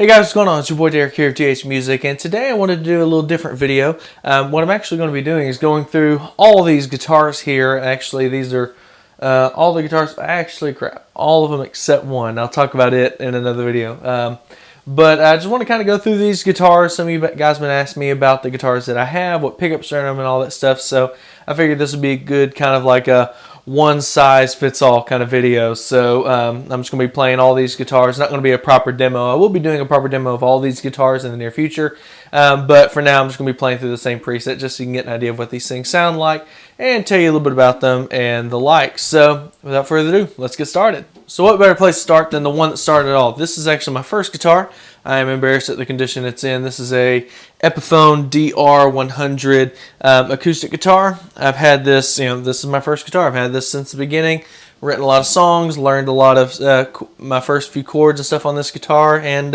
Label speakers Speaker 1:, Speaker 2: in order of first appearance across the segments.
Speaker 1: Hey guys, what's going on? It's your boy Derek here of TH Music, and today I wanted to do a little different video. What I'm actually going to be doing is going through all these guitars here. Actually, these are all the guitars. Actually, crap, all of them except one. I'll talk about it in another video. But I just want to kind of go through these guitars. Some of you guys have been asking me about the guitars that I have, what pickups are in them, and all that stuff. So I figured this would be a good kind of like a one-size-fits-all kind of video. So I'm just going to be playing all these guitars. It's not going to be a proper demo. I will be doing a proper demo of all these guitars in the near future. But for now, I'm just going to be playing through the same preset just so you can get an idea of what these things sound like and tell you a little bit about them and the like. So without further ado, let's get started. So what better place to start than the one that started it all? This is actually my first guitar. I am embarrassed at the condition it's in. This is a Epiphone DR-100 acoustic guitar. I've had this, this is my first guitar. I've had this since the beginning. Written a lot of songs, learned a lot of my first few chords and stuff on this guitar, and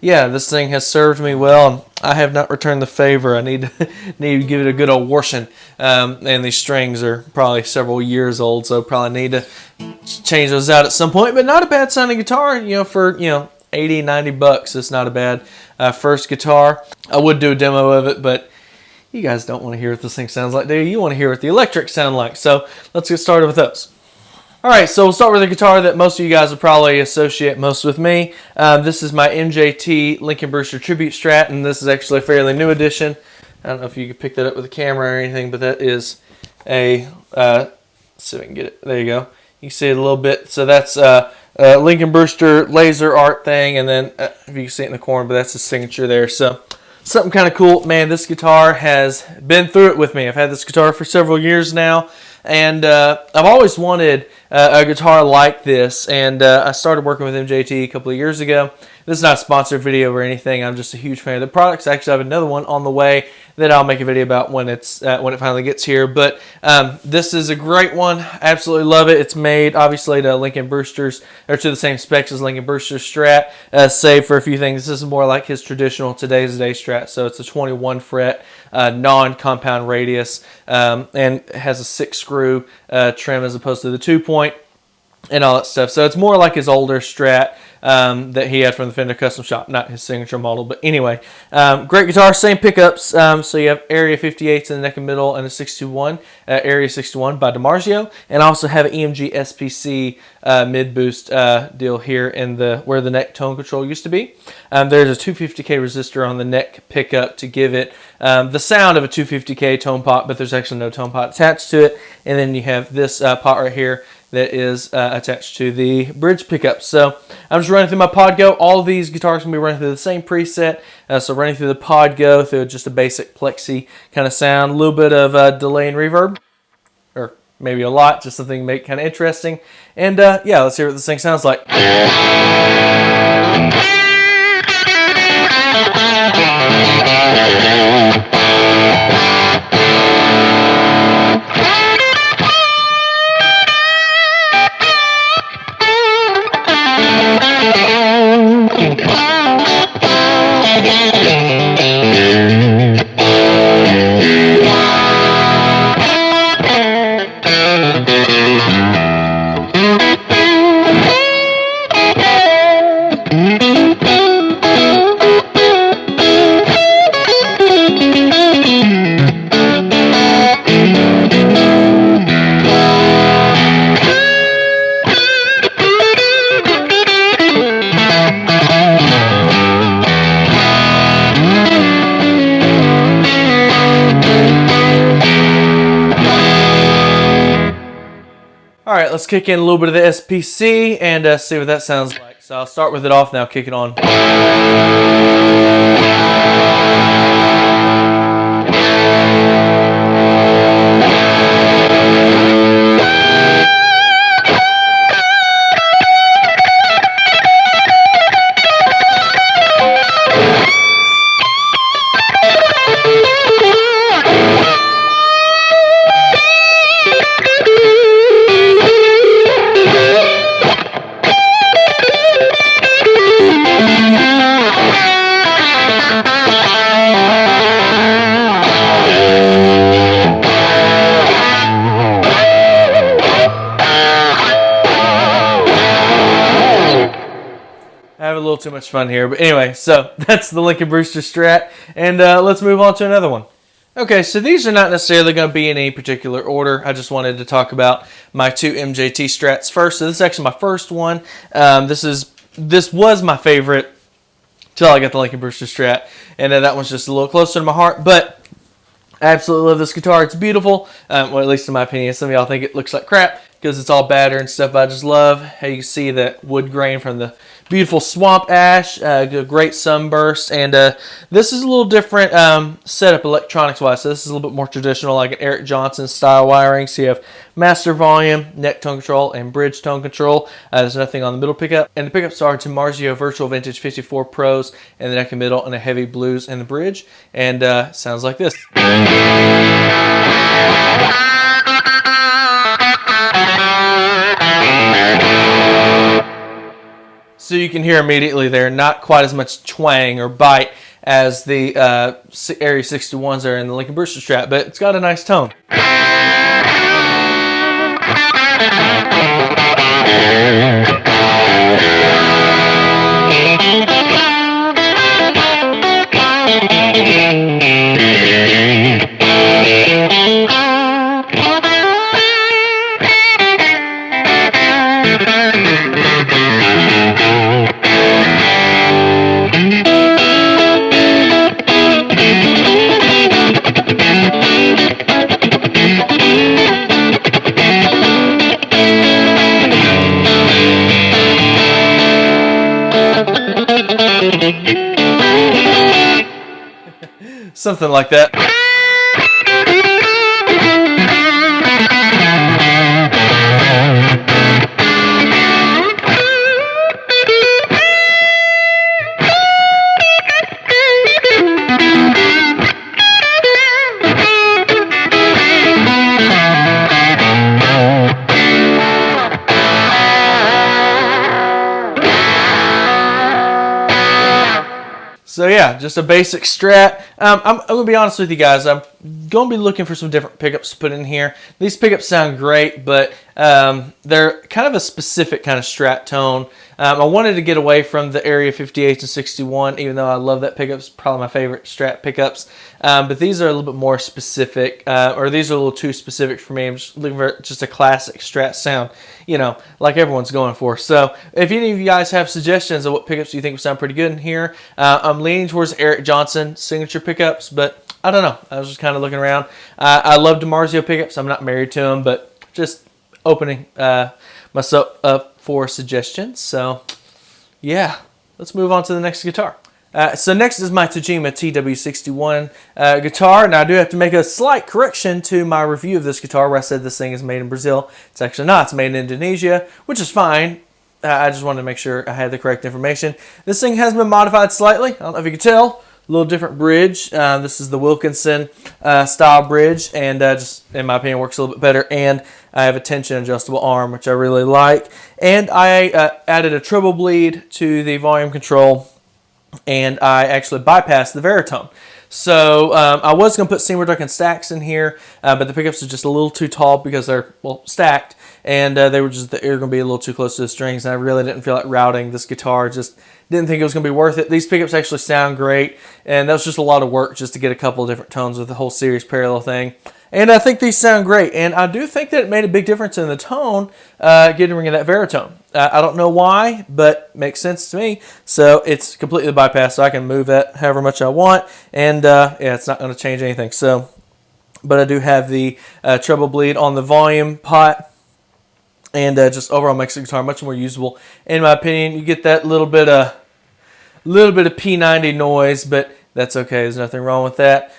Speaker 1: yeah, this thing has served me well. I have not returned the favor. I need to give it a good old washing, and these strings are probably several years old, so probably need to change those out at some point. But not a bad sounding guitar, for 80, 90 bucks. It's not a bad first guitar. I would do a demo of it, but you guys don't want to hear what this thing sounds like, do you? You want to hear what the electrics sound like. So let's get started with those. Alright, so we'll start with a guitar that most of you guys will probably associate most with me. This is my MJT Lincoln Brewster Tribute Strat, and this is actually a fairly new edition. I don't know if you can pick that up with a camera or anything, but that is a, let's see if I can get it. There you go. You can see it a little bit. So that's Lincoln Brewster laser art thing, and then if you can see it in the corner, but that's his signature there. So something kind of cool. Man, this guitar has been through it with me. I've had this guitar for several years now, and I've always wanted a guitar like this, and I started working with MJT a couple of years ago. This is not a sponsored video or anything. I'm just a huge fan of the products. Actually, I have another one on the way that I'll make a video about when it's when it finally gets here. But this is a great one. I absolutely love it. It's made obviously to Lincoln Brewster's, or to the same specs as Lincoln Brewster's Strat, save for a few things. This is more like his traditional today's day Strat. So it's a 21 fret non-compound radius, and it has a 6-screw trim as opposed to the 2-point and all that stuff. So it's more like his older Strat that he had from the Fender Custom Shop, not his signature model. But anyway, great guitar, same pickups. So you have Area 58s in the neck and middle, and a 61, Area 61 by DiMarzio, and I also have an EMG SPC mid boost deal here in where the neck tone control used to be. There's a 250K resistor on the neck pickup to give it the sound of a 250K tone pot, but there's actually no tone pot attached to it. And then you have this pot right here that is attached to the bridge pickup. So I'm just running through my Pod Go. All of these guitars can be running through the same preset. So running through the Pod Go through just a basic plexi kind of sound, a little bit of delay and reverb, or maybe a lot, just something to make kind of interesting. And yeah, let's hear what this thing sounds like. Alright, let's kick in a little bit of the SPC and see what that sounds like. So I'll start with it off now, kick it on. too much fun here. But anyway, so that's the Lincoln Brewster Strat. And let's move on to another one. Okay, so these are not necessarily going to be in any particular order. I just wanted to talk about my two MJT Strats first. So this is actually my first one. This was my favorite till I got the Lincoln Brewster Strat. And then that one's just a little closer to my heart. But I absolutely love this guitar. It's beautiful. Well, at least in my opinion. Some of y'all think it looks like crap because it's all battered and stuff. But I just love how you can see that wood grain from the beautiful swamp ash, great sunburst, and this is a little different setup electronics-wise. So this is a little bit more traditional, like an Eric Johnson style wiring. So you have master volume, neck tone control, and bridge tone control. There's nothing on the middle pickup, and the pickups are DiMarzio Virtual Vintage 54 Pros in the neck and middle, and a heavy blues in the bridge, and sounds like this. So you can hear immediately there, not quite as much twang or bite as the Area 61s are in the Lincoln Brewster Strat, but it's got a nice tone. Something like that. So yeah, just a basic Strat. I'm going to be honest with you guys. I'm going to be looking for some different pickups to put in here. These pickups sound great, but they're kind of a specific kind of Strat tone. I wanted to get away from the Area 58 and 61, even though I love that pickup. It's probably my favorite Strat pickups. But these are a little bit more specific, or these are a little too specific for me. I'm just looking for just a classic Strat sound, you know, like everyone's going for. So if any of you guys have suggestions of what pickups you think would sound pretty good in here, I'm leaning towards Eric Johnson signature pickups, but I don't know. I was just kind of looking around. I love DiMarzio pickups. I'm not married to them, but just opening myself up for suggestions. So yeah, let's move on to the next guitar. So next is my Tagima TW-61 guitar. Now I do have to make a slight correction to my review of this guitar where I said this thing is made in Brazil. It's actually not. It's made in Indonesia, which is fine. I just wanted to make sure I had the correct information. This thing has been modified slightly. I don't know if you can tell. A little different bridge. This is the Wilkinson style bridge, and just in my opinion works a little bit better. And I have a tension adjustable arm, which I really like. And I added a treble bleed to the volume control, and I actually bypassed the Veritone. So I was going to put Seymour Duncan stacks in here, but the pickups are just a little too tall because they're, well, stacked, and they were just, they're going to be a little too close to the strings, and I really didn't feel like routing this guitar. Just didn't think it was going to be worth it. These pickups actually sound great, and that was just a lot of work just to get a couple of different tones with the whole series parallel thing. And I think these sound great, and I do think that it made a big difference in the tone, getting rid of that Veritone. I don't know why, but it makes sense to me. So it's completely bypassed, so I can move that however much I want, and yeah, it's not going to change anything. So, but I do have the treble bleed on the volume pot, and just overall makes the guitar much more usable. In my opinion, you get that little bit of P90 noise, but that's okay. There's nothing wrong with that.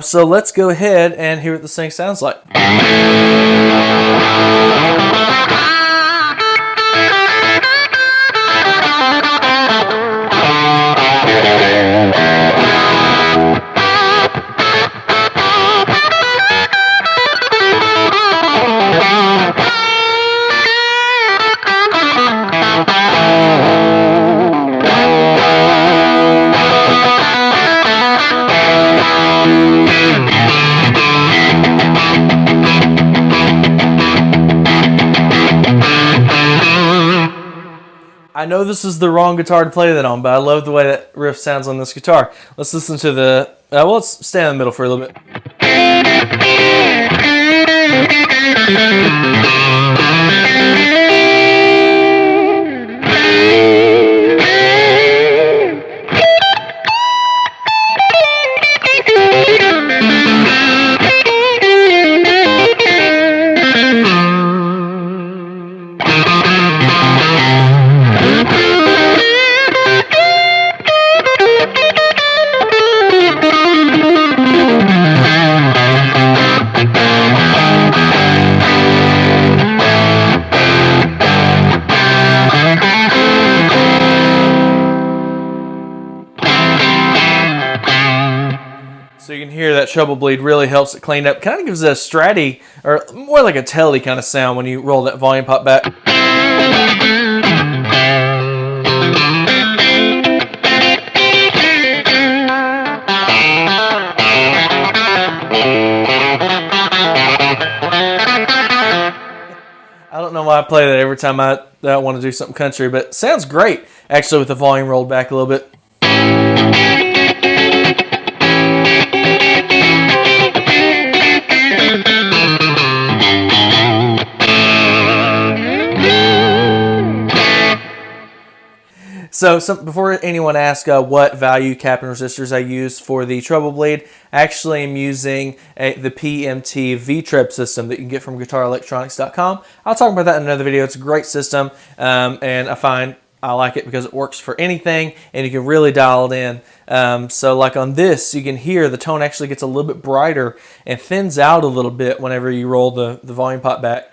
Speaker 1: So let's go ahead and hear what this thing sounds like. I know this is the wrong guitar to play that on, but I love the way that riff sounds on this guitar. Let's listen to the, well, let's stay in the middle for a little bit. So you can hear that treble bleed really helps it clean up. Kind of gives it a stratty, or more like a telly kind of sound when you roll that volume pop back. I don't know why I play that every time I want to do something country, but it sounds great actually with the volume rolled back a little bit. So before anyone asks what value cap and resistors I use for the treble bleed, actually I'm using the PMT V-Treb system that you can get from guitarelectronics.com. I'll talk about that in another video. It's a great system, and I like it because it works for anything, and you can really dial it in. So like on this, you can hear the tone actually gets a little bit brighter and thins out a little bit whenever you roll the volume pot back.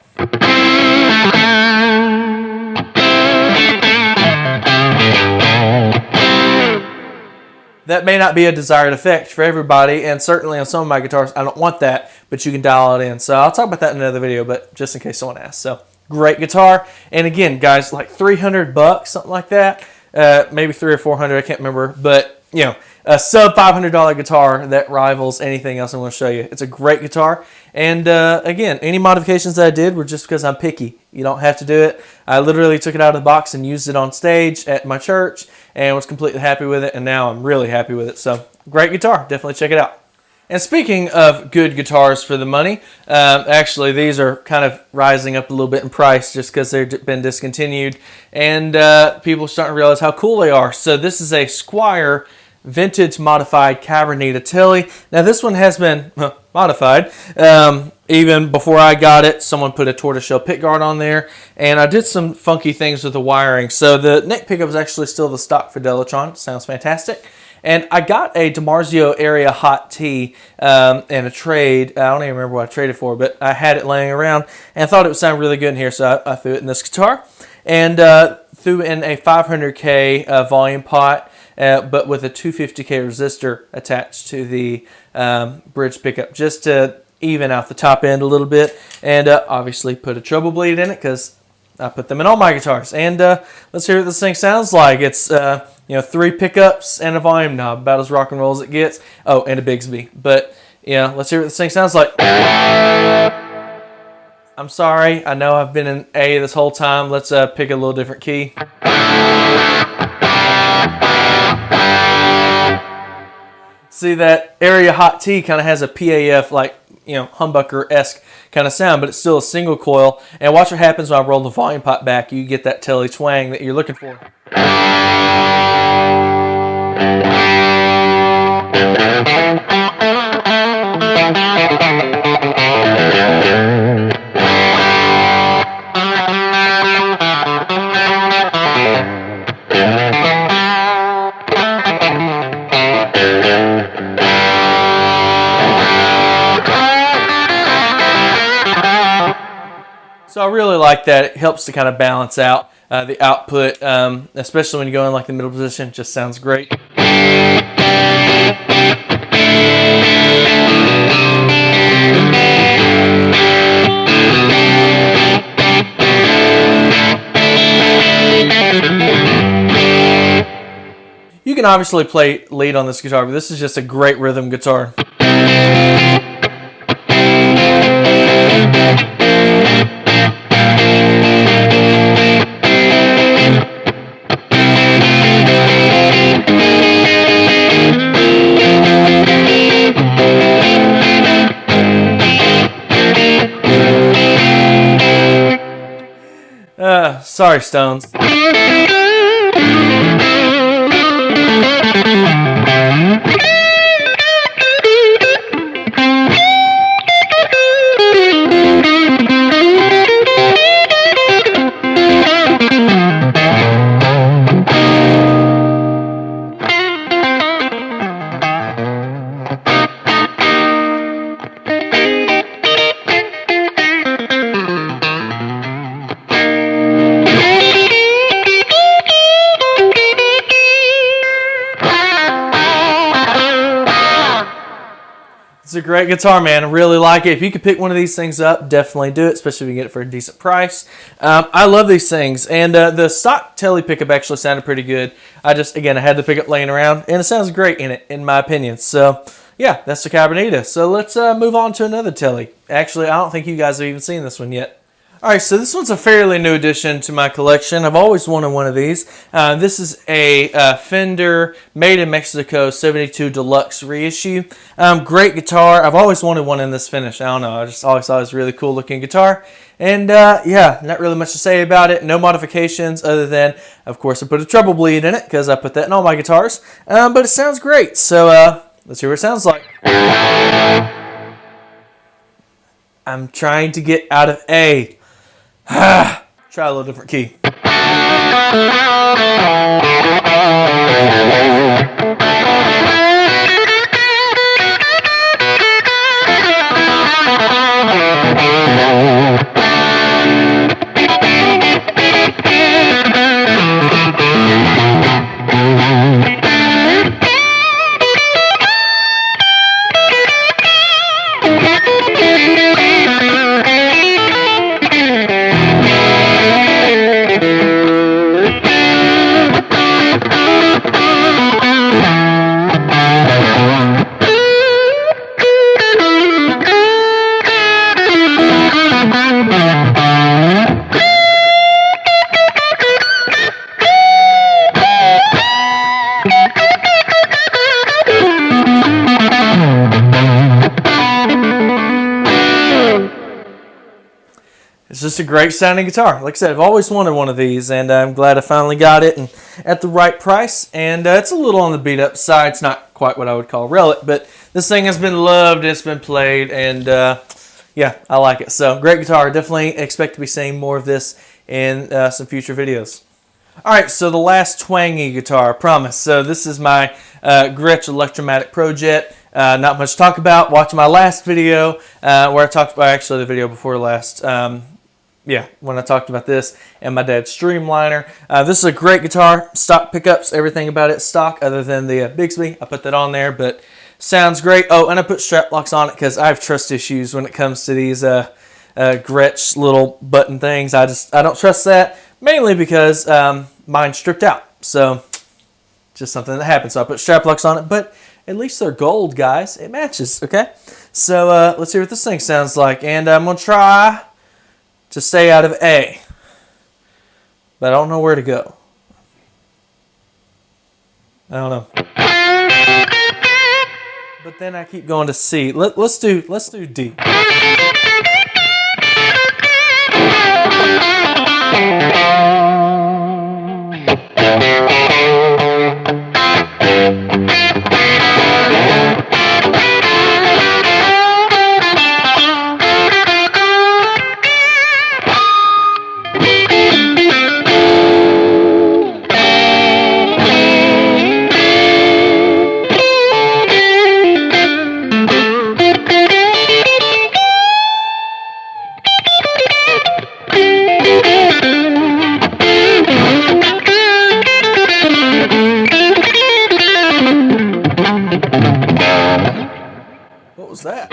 Speaker 1: That may not be a desired effect for everybody, and certainly on some of my guitars, I don't want that, but you can dial it in. So I'll talk about that in another video, but just in case someone asks. So great guitar, and again, guys, like $300, something like that, maybe $300 or $400, I can't remember, but you know, a sub $500 guitar that rivals anything else I'm going to show you. It's a great guitar, and again, any modifications that I did were just because I'm picky. You don't have to do it. I literally took it out of the box and used it on stage at my church and was completely happy with it, and now I'm really happy with it. So great guitar, definitely check it out. And speaking of good guitars for the money, actually these are kind of rising up a little bit in price just because they've been discontinued, and people are starting to realize how cool they are. So this is a Squier vintage modified Cabronita Tele. Now this one has been modified. Even before I got it, someone put a tortoiseshell pickguard on there, and I did some funky things with the wiring. So the neck pickup is actually still the stock Fidelitron. Sounds fantastic. And I got a DiMarzio Area Hot T and a trade. I don't even remember what I traded for, but I had it laying around and I thought it would sound really good in here, so I threw it in this guitar. And threw in a 500K volume pot, but with a 250K resistor attached to the bridge pickup, just to even out the top end a little bit, and obviously put a treble bleed in it because I put them in all my guitars. And let's hear what this thing sounds like. It's 3 pickups and a volume knob, about as rock and roll as it gets. Oh, and a Bigsby. But yeah, let's hear what this thing sounds like. I'm sorry, I know I've been in A this whole time. Let's pick a little different key. See, that Area Hot T kind of has a PAF, like, humbucker-esque kind of sound, but it's still a single coil. And watch what happens when I roll the volume pot back. You get that Tele twang that you're looking for. So I really like that. It helps to kind of balance out the output, especially when you go in like the middle position. It just sounds great. You can obviously play lead on this guitar, but this is just a great rhythm guitar. Sorry, Stones. It's a great guitar, man. I really like it. If you could pick one of these things up, definitely do it, especially if you can get it for a decent price. I love these things, and the stock Tele pickup actually sounded pretty good. I had the pickup laying around, and it sounds great in it, in my opinion. So, yeah, that's the Cabronita. So let's move on to another Tele. Actually, I don't think you guys have even seen this one yet. All right, so this one's a fairly new addition to my collection. I've always wanted one of these. This is a Fender made in Mexico 72 Deluxe Reissue. Great guitar. I've always wanted one in this finish. I don't know. I just always thought it was a really cool looking guitar. And yeah, not really much to say about it. No modifications other than, of course, I put a treble bleed in it because I put that in all my guitars. But it sounds great. So let's hear what it sounds like. I'm trying to get out of A. Try a little different key. It's just a great sounding guitar. Like I said, I've always wanted one of these, and I'm glad I finally got it and at the right price. And it's a little on the beat up side. It's not quite what I would call relic, but this thing has been loved, it's been played, and yeah, I like it. So great guitar. Definitely expect to be seeing more of this in some future videos. All right, so the last twangy guitar, I promise. So this is my Grestch Electromatic Pro Jet. Not much to talk about. Watch my last video where I talked about, actually the video before last, yeah, when I talked about this and my dad's Streamliner. This is a great guitar. Stock pickups, everything about it stock other than the Bigsby. I put that on there, but sounds great. Oh, and I put strap locks on it because I have trust issues when it comes to these Grestch little button things. I don't trust that, mainly because mine's stripped out. So just something that happens. So I put strap locks on it, but at least they're gold, guys. It matches, okay? So let's see what this thing sounds like. And I'm going to try to stay out of A, but I don't know where to go. I don't know. But then I keep going to C. Let's do D. What was that?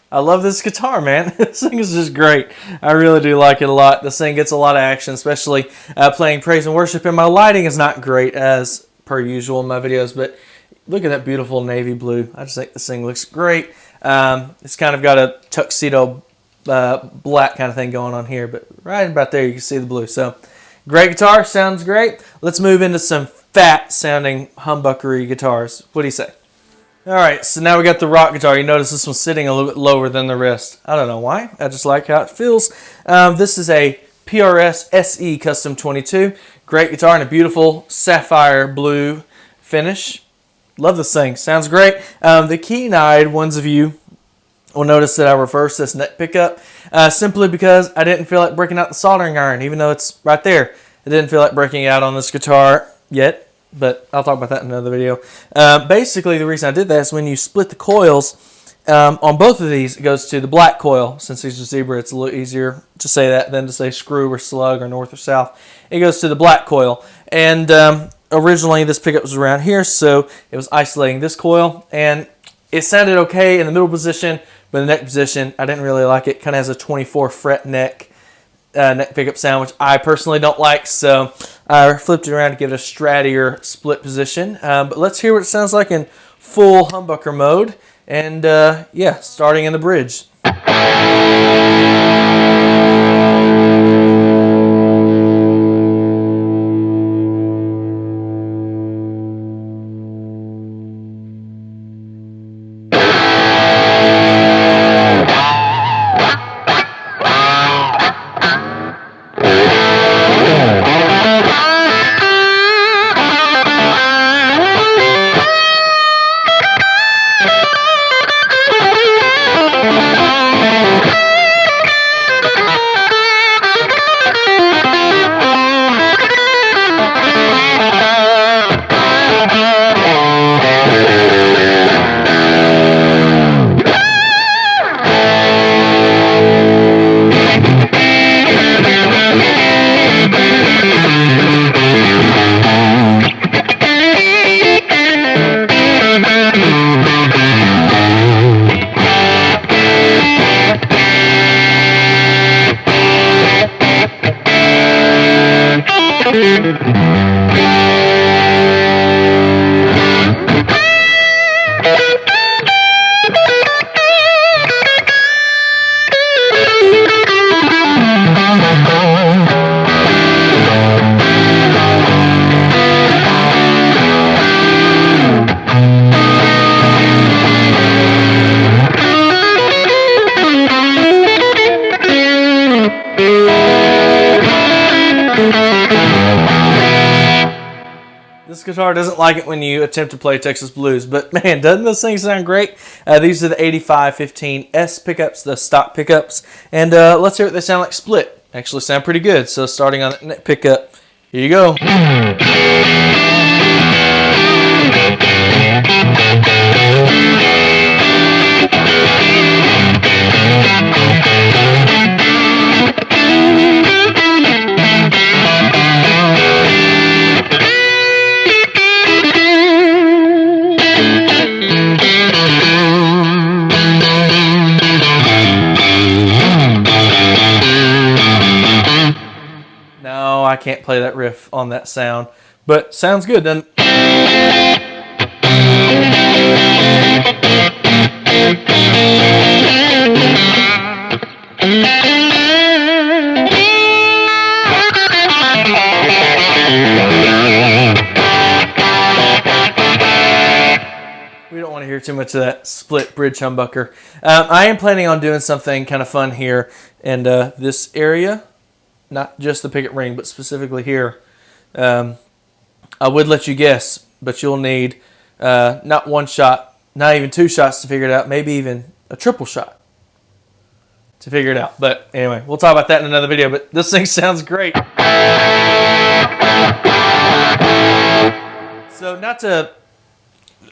Speaker 1: I love this guitar, man. This thing is just great. I really do like it a lot. This thing gets a lot of action, especially playing praise and worship. And my lighting is not great as per usual in my videos, but look at that beautiful navy blue. I just think this thing looks great. It's kind of got a tuxedo black kind of thing going on here, but right about there you can see the blue. So great guitar, sounds great. Let's move into some fat sounding humbuckery guitars. What do you say? Alright, so now we got the rock guitar. You notice this one's sitting a little bit lower than the rest. I don't know why. I just like how it feels. This is a PRS SE Custom 22. Great guitar in a beautiful sapphire blue finish. Love this thing. Sounds great. The keen-eyed ones of you will notice that I reversed this neck pickup simply because I didn't feel like breaking out the soldering iron, even though it's right there. I didn't feel like breaking it out on this guitar yet. But I'll talk about that in another video. Basically, the reason I did that is when you split the coils on both of these, it goes to the black coil. Since these are zebra, it's a little easier to say that than to say screw or slug or north or south. It goes to the black coil. And originally, this pickup was around here, so it was isolating this coil. And it sounded okay in the middle position, but in the neck position, I didn't really like it. Kind of has a 24 fret neck pickup sound, which I personally don't like, so I flipped it around to give it a strattier split position. But let's hear what it sounds like in full humbucker mode, and yeah, starting in the bridge. This guitar doesn't like it when you attempt to play Texas blues, but man, doesn't this thing sound great? These are the 8515S pickups, the stock pickups, and let's hear what they sound like split. Actually sound pretty good, so starting on that neck pickup, here you go. No, I can't play that riff on that sound, but sounds good, doesn't it? We don't want to hear too much of that split bridge humbucker. I am planning on doing something kind of fun here in this area. Not just the picket ring, but specifically here. I would let you guess, but you'll need not one shot, not even two shots to figure it out, maybe even a triple shot to figure it out. But anyway, we'll talk about that in another video, but this thing sounds great. So not to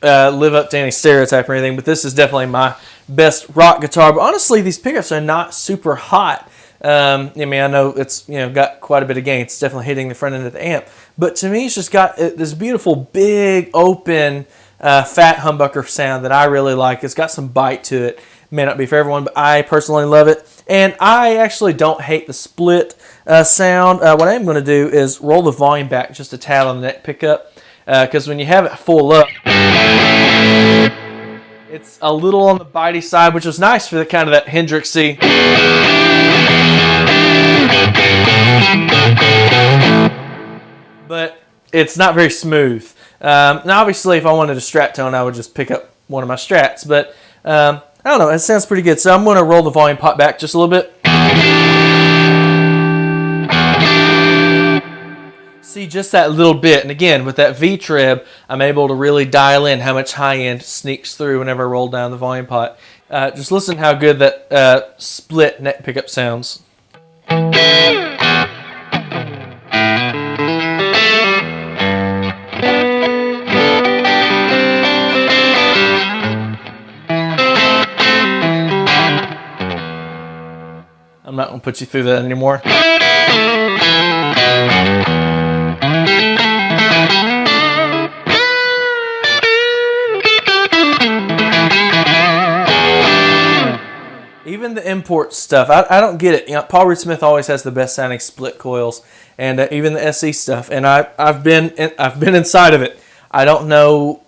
Speaker 1: live up to any stereotype or anything, but this is definitely my best rock guitar. But honestly, these pickups are not super hot. I mean, I know it's got quite a bit of gain. It's definitely hitting the front end of the amp. But to me, it's just got this beautiful, big, open, fat humbucker sound that I really like. It's got some bite to it. May not be for everyone, but I personally love it. And I actually don't hate the split sound. What I am going to do is roll the volume back just a tad on the neck pickup, because when you have it full up, it's a little on the bitey side, which is nice for the kind of that Hendrixy. But it's not very smooth. Now, obviously, if I wanted a Strat tone, I would just pick up one of my Strats. But I don't know, it sounds pretty good. So I'm going to roll the volume pot back just a little bit. See, just that little bit. And again, with that V-trib, I'm able to really dial in how much high end sneaks through whenever I roll down the volume pot. Just listen how good that split neck pickup sounds. I'm not going to put you through that anymore. Even the import stuff, I don't get it. You know, Paul Reed Smith always has the best sounding split coils, and even the SE stuff. And I've been inside of it. I don't know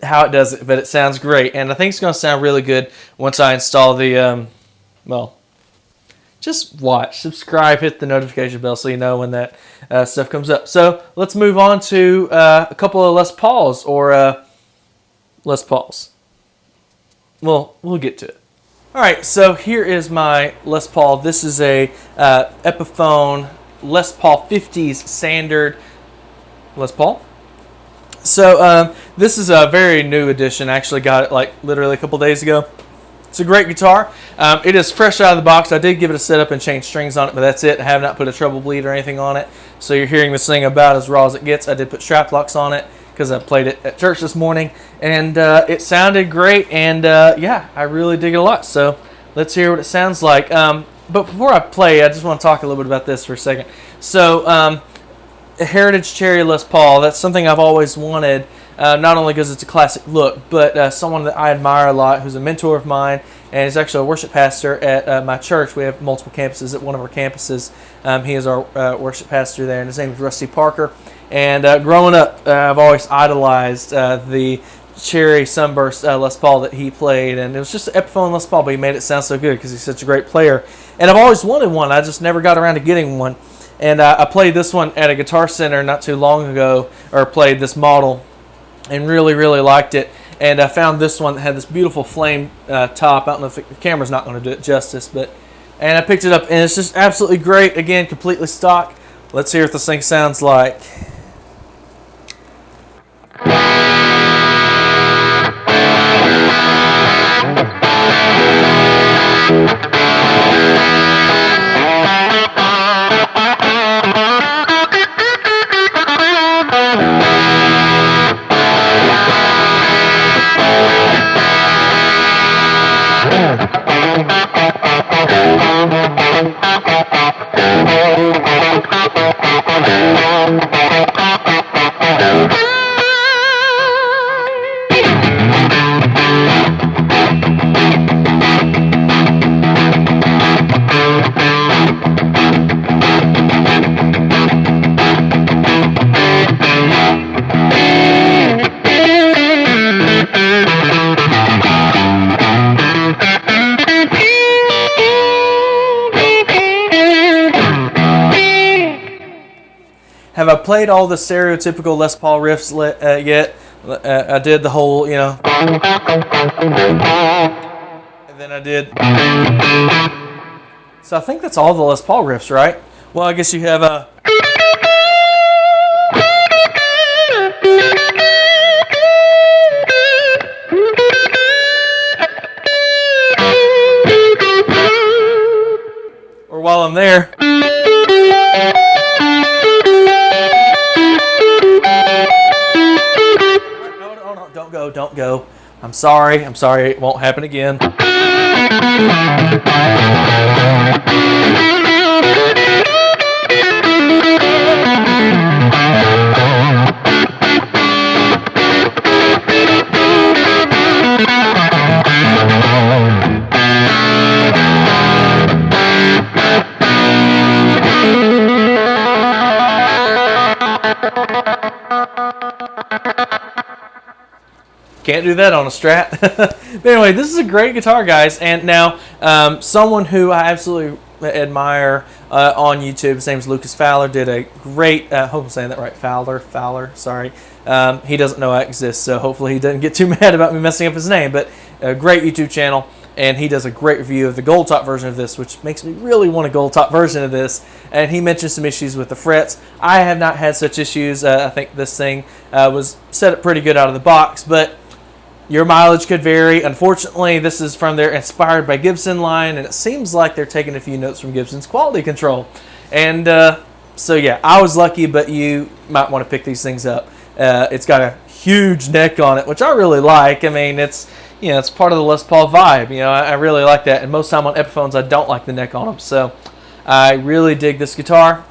Speaker 1: how it does it, but it sounds great. And I think it's going to sound really good once I install the well. Just watch, subscribe, hit the notification bell so you know when that stuff comes up. So let's move on to a couple of Les Pauls, or Les Pauls. Well, we'll get to it. All right, so here is my Les Paul. This is a Epiphone Les Paul 50s standard Les Paul. So this is a very new edition. I actually got it like literally a couple days ago. It's a great guitar. It is fresh out of the box. I did give it a setup and change strings on it, but that's it. I have not put a treble bleed or anything on it. So you're hearing this thing about as raw as it gets. I did put strap locks on it because I played it at church this morning, and it sounded great. And yeah, I really dig it a lot. So let's hear what it sounds like. But before I play, I just want to talk a little bit about this for a second. So a Heritage Cherry Les Paul, that's something I've always wanted. Not only because it's a classic look, but someone that I admire a lot, who's a mentor of mine, and he's actually a worship pastor at my church. We have multiple campuses. At one of our campuses, he is our worship pastor there, and his name is Rusty Parker. And growing up, I've always idolized the Cherry Sunburst Les Paul that he played, and it was just an Epiphone Les Paul, but he made it sound so good because he's such a great player. And I've always wanted one. I just never got around to getting one. And I played this one at a Guitar Center not too long ago, or played this model, and really, really liked it. And I found this one that had this beautiful flame top. I don't know if the camera's not going to do it justice, and I picked it up, and it's just absolutely great. Again, completely stock. Let's hear what this thing sounds like. Have I played all the stereotypical Les Paul riffs yet? I did the whole, you know. And then I did. So I think that's all the Les Paul riffs, right? Well, I guess you have a. Or while I'm there. Don't go. I'm sorry. It won't happen again. can't do that on a Strat. But anyway, this is a great guitar, guys. And now, someone who I absolutely admire on YouTube, his name is Lucas Fowler, did a great, I hope I'm saying that right, Fowler, sorry. He doesn't know I exist, so hopefully he doesn't get too mad about me messing up his name, but a great YouTube channel, and he does a great review of the gold top version of this, which makes me really want a gold top version of this, and he mentioned some issues with the frets. I have not had such issues. I think this thing was set up pretty good out of the box, but your mileage could vary. Unfortunately, this is from their Inspired by Gibson line, and it seems like they're taking a few notes from Gibson's quality control. And so yeah, I was lucky, but you might want to pick these things up. It's got a huge neck on it, which I really like. I mean, it's, you know, it's part of the Les Paul vibe. You know, I really like that. And most time on Epiphones, I don't like the neck on them. So I really dig this guitar.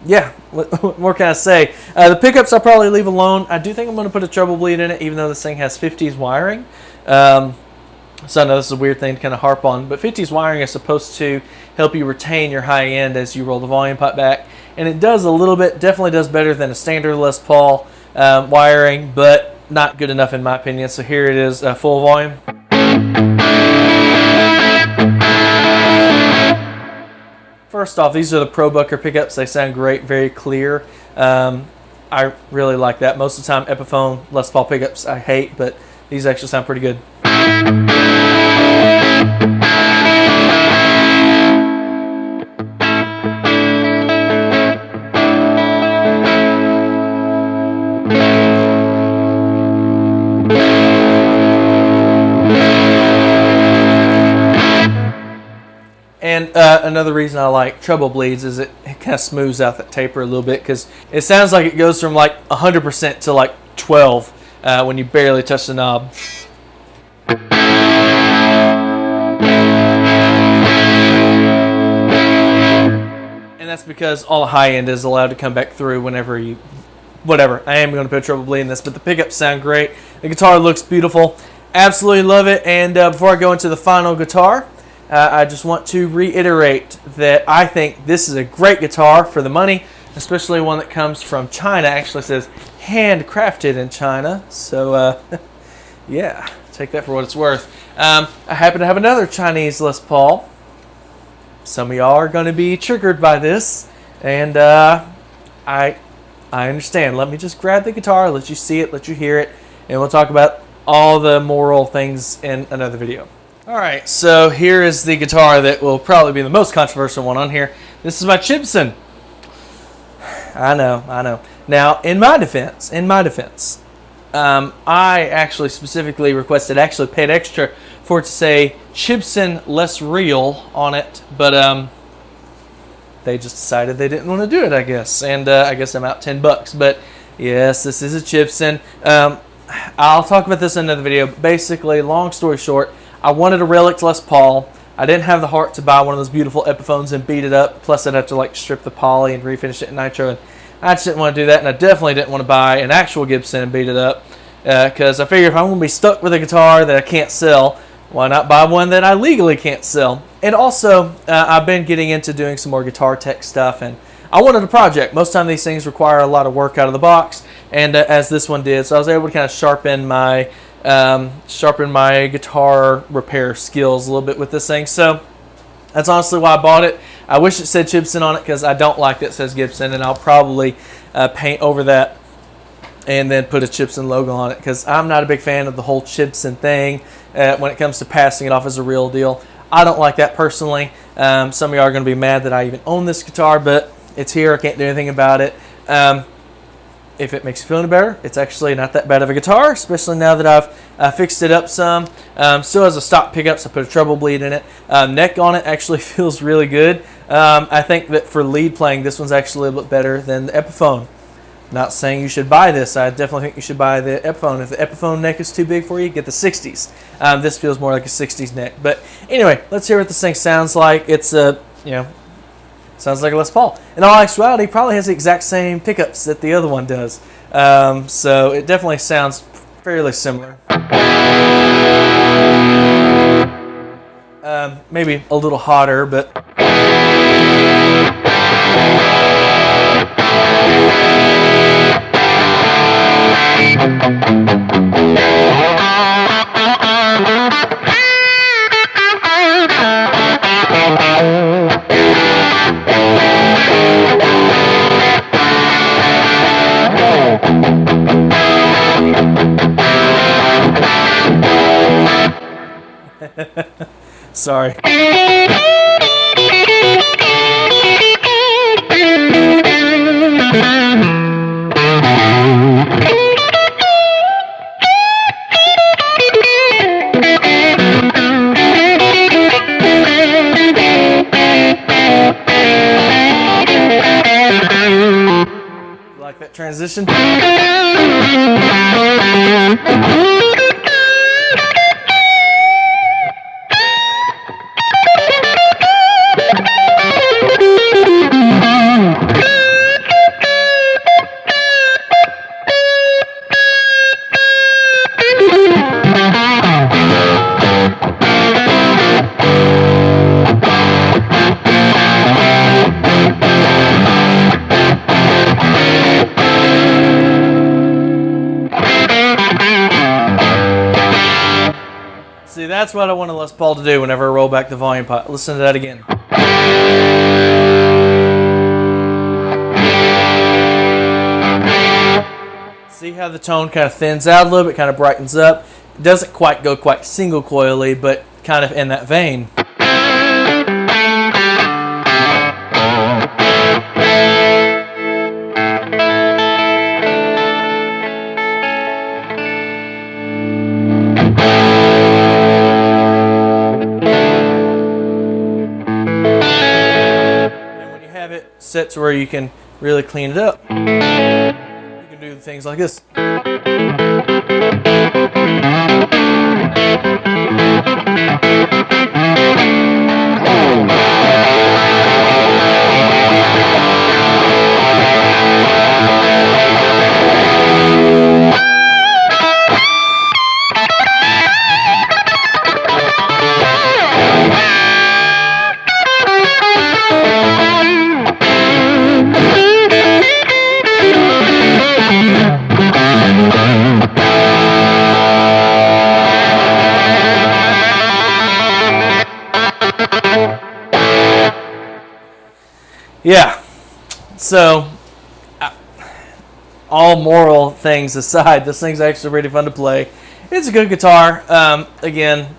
Speaker 1: Yeah, what more can I say? The pickups I'll probably leave alone. I do think I'm going to put a treble bleed in it, even though this thing has 50s wiring. So I know this is a weird thing to kind of harp on, but 50s wiring is supposed to help you retain your high end as you roll the volume pipe back. And it does a little bit, definitely does better than a standard Les Paul wiring, but not good enough in my opinion. So here it is, full volume. First off, these are the Pro Bucker pickups. They sound great, very clear. I really like that. Most of the time, Epiphone Les Paul pickups I hate, but these actually sound pretty good. And another reason I like treble bleeds is it kind of smooths out that taper a little bit, because it sounds like it goes from like 100% to like 12 when you barely touch the knob. And that's because all the high end is allowed to come back through whenever you, whatever. I am going to put treble bleed in this, but the pickups sound great. The guitar looks beautiful. Absolutely love it. And before I go into the final guitar, I just want to reiterate that I think this is a great guitar for the money, especially one that comes from China. Actually says handcrafted in China. So, yeah, take that for what it's worth. I happen to have another Chinese Les Paul. Some of y'all are going to be triggered by this, and I understand. Let me just grab the guitar, let you see it, let you hear it, and we'll talk about all the moral things in another video. Alright, so here is the guitar that will probably be the most controversial one on here. This is my Chibson. I know. Now, in my defense, I actually specifically requested, actually paid extra for it to say Chibson Less Real on it, but they just decided they didn't want to do it, I guess. And I guess I'm out $10. But yes, this is a Chibson. I'll talk about this in another video. Basically, long story short, I wanted a Relic Les Paul. I didn't have the heart to buy one of those beautiful Epiphones and beat it up. Plus, I'd have to like strip the poly and refinish it in nitro. And I just didn't want to do that. And I definitely didn't want to buy an actual Gibson and beat it up. Because I figured if I'm going to be stuck with a guitar that I can't sell, why not buy one that I legally can't sell? And also, I've been getting into doing some more guitar tech stuff. And I wanted a project. Most of the time these things require a lot of work out of the box. And as this one did. So I was able to kind of sharpen my guitar repair skills a little bit with this thing. So that's honestly why I bought it. I wish it said Chibson on it because I don't like that it says Gibson, and I'll probably paint over that and then put a Chibson logo on it, because I'm not a big fan of the whole Chibson thing when it comes to passing it off as a real deal. I don't like that personally. Some of y'all are going to be mad that I even own this guitar, but it's here. I can't do anything about it. If it makes you feel any better, it's actually not that bad of a guitar, especially now that I've fixed it up some. Still has a stock pickup, so I put a treble bleed in it. Neck on it actually feels really good. I think that for lead playing, this one's actually a little bit better than the Epiphone. Not saying you should buy this. I definitely think you should buy the Epiphone. If the Epiphone neck is too big for you, get the 60s. This feels more like a 60s neck. But anyway, let's hear what this thing sounds like. It's sounds like a Les Paul. In all actuality, it probably has the exact same pickups that the other one does. So it definitely sounds fairly similar. Maybe a little hotter, but... Sorry. Like that transition? See, that's what I want a Les Paul to do whenever I roll back the volume pot. Listen to that again. See how the tone kind of thins out a little bit, kind of brightens up. It doesn't quite go quite single coily, but kind of in that vein. Set to where you can really clean it up. You can do things like this. Yeah, so all moral things aside, this thing's actually really fun to play. It's a good guitar. Again,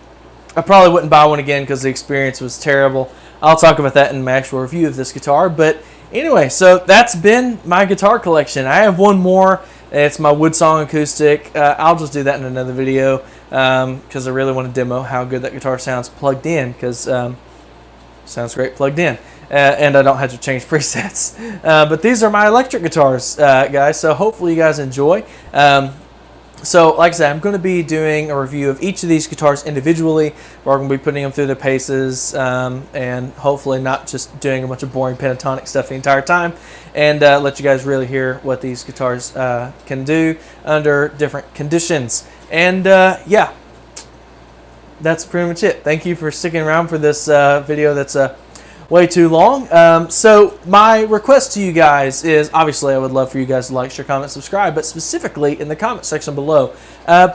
Speaker 1: I probably wouldn't buy one again because the experience was terrible. I'll talk about that in my actual review of this guitar. But anyway, so that's been my guitar collection. I have one more. It's my Woodsong acoustic. I'll just do that in another video because I really want to demo how good that guitar sounds plugged in, because sounds great plugged in. And I don't have to change presets. But these are my electric guitars, guys, so hopefully you guys enjoy. So, like I said, I'm going to be doing a review of each of these guitars individually. We're going to be putting them through their paces and hopefully not just doing a bunch of boring pentatonic stuff the entire time, and let you guys really hear what these guitars can do under different conditions. And yeah, that's pretty much it. Thank you for sticking around for this video that's way too long. So my request to you guys is, obviously I would love for you guys to like, share, comment, subscribe, but specifically in the comment section below,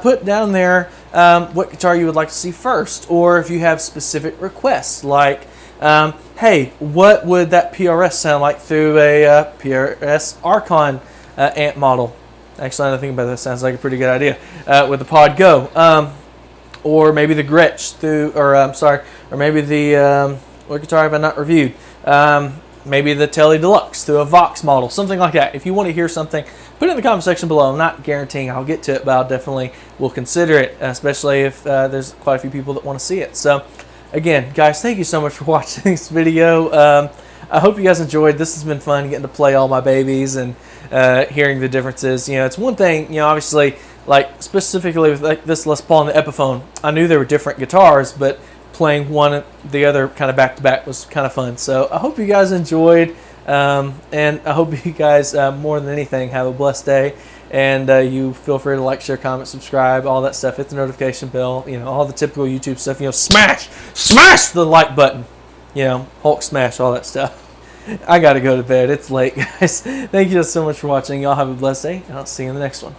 Speaker 1: put down there what guitar you would like to see first, or if you have specific requests, like hey, what would that PRS sound like through a PRS Archon amp model? Actually, now that I think about that, sounds like a pretty good idea with the Pod Go. Or maybe the Grestch through, or maybe the what guitar have I not reviewed? Maybe the Tele Deluxe through a Vox model, something like that. If you want to hear something, put it in the comment section below. I'm not guaranteeing I'll get to it, but I'll definitely will consider it, especially if there's quite a few people that want to see it. So, again, guys, thank you so much for watching this video. I hope you guys enjoyed. This has been fun getting to play all my babies and hearing the differences. You know, it's one thing, you know, obviously, like specifically with like this Les Paul and the Epiphone, I knew they were different guitars, but playing one and the other kind of back to back was kind of fun. So I hope you guys enjoyed, and I hope you guys more than anything have a blessed day, and you feel free to like, share, comment, subscribe, all that stuff. Hit the notification bell, you know, all the typical YouTube stuff. You know, smash the like button, you know, Hulk smash, all that stuff. I gotta go to bed. It's late, guys. Thank you so much for watching. Y'all have a blessed day, and I'll see you in the next one.